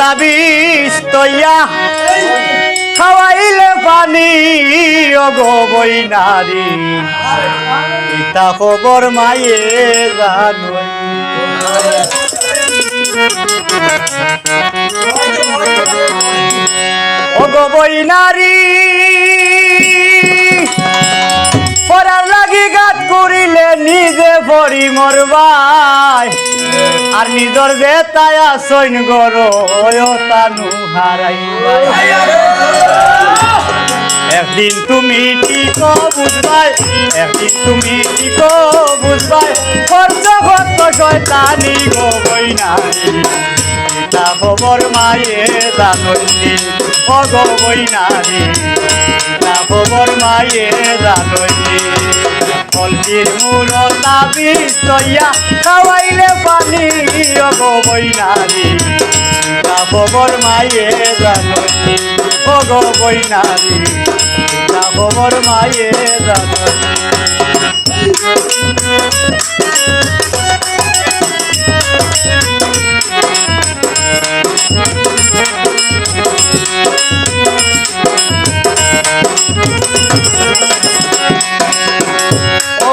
তাবিজ তৈয়া খাওয়াইলে পানি অগো বই নারী ইতা খবর মায়ে জানই অগো বই নারী পরার লাগি গাত করিলে নিজে পরি মরবাই আর নিজর যে তায়া সৈন গর তানু হারাইবাই একদিন তুমি ঠিক বুঝবাই একদিন তুমি ঠিক বুঝবাই খরচ কত শয়তানি গো বই নারী তা খবর মায়ে জানই ও গো বই নারী তা খবর মায়ে জানই কলটির মূল তাবিজ তৈয়া খাওয়াইলে পানি ও গো বই নারী তা খবর মায়ে জানই ও গো বই নারী তা খবর মায়ে জানই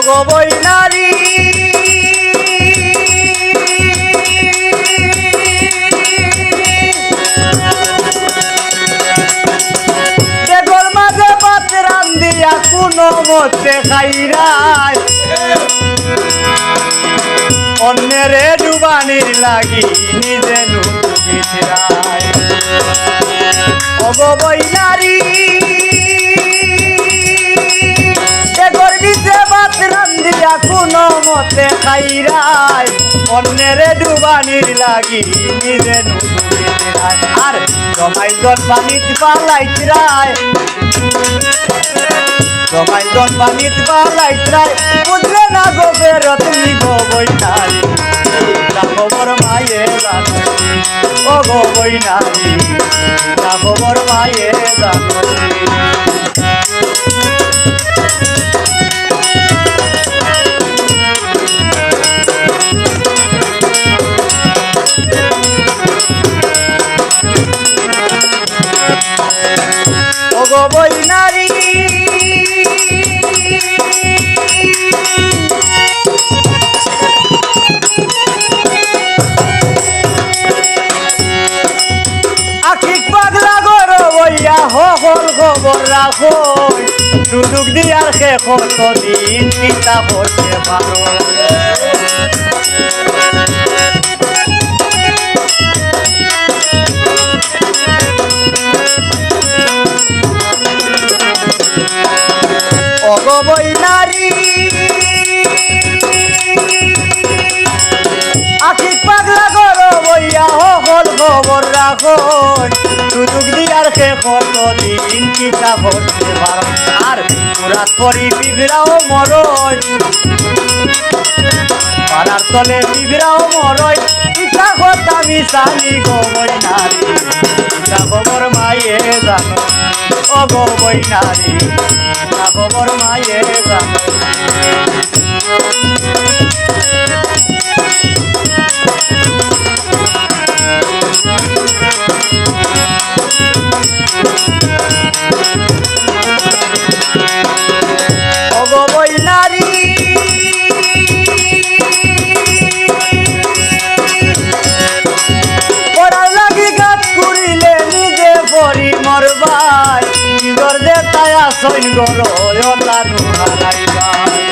গো বই নারী দেখর মাঝে ভাত রান্ধিয়া কোনো মতে খাইরাই অন্যের ডুবানির লাগি নিজে নুবিছিরাই ও গো বই নারী রান্ধিয়া কোনো মতে খাইরাই অন্যের ডুবানির লাগি নিজে নুবিছিরাই আর জমাই জন পানিত পালাইছিরাই জমাই জন পানিত পালাইছিরাই বুঝলে না গো বের তুমি গো বই নারী তা খবর মায়ে জানই ও গো বই নারী তা খবর মায়ে জানই গো বই নারী আখিক পাগলা গরো বইয়া হল খবর রাখো সুযোগ দিয়ার খে কতদিন চিন্তা করতে পারো অগো বই নারী আখিক পাগলা গরো বইয়া হল খবর রাখো সুযোগ দিয়ার খে কতদিন চিন্তা করতে পারো আর রাত পরি বিভরাও মরয় পাড়ার তলে বিভরাও মরয় ইচ্ছা কথা মিশানি গো বই নারী ইচ্ছা খবর মায়ে জানো ও গো বই নারী তা খবর মায়ে জানই ও গো বই নারী পড়ার লাগি গাত করিলে নিজে পরি মরবাই নিজর যে তায়া সৈন গর তানু হারাইবাই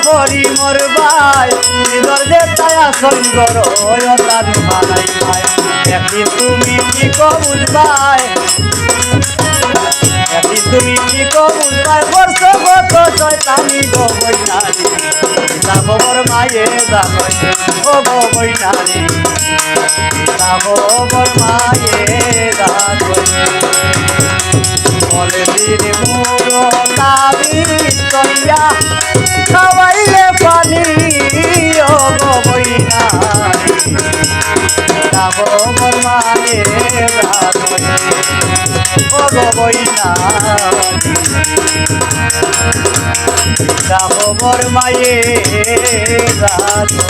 করি মোর ভাই নিজর যে তায়া সঙ্গর তার ভালাই ভাই একদিন তুমি কি বুঝবাই একদিন তুমি কি কবুলবাই বর্ষ গত শয়তানি গো বৈনারি তা খবর মায়ে জানো ও গো বৈনারি তা খবর মায়ে জানো বলে দিন মোর নামি কইয়া খাওয়াইলে পানি ও গো বৈনারি তা খবর মায়ে জানো ও গো বৈনারি তা খবর মায়ে জানো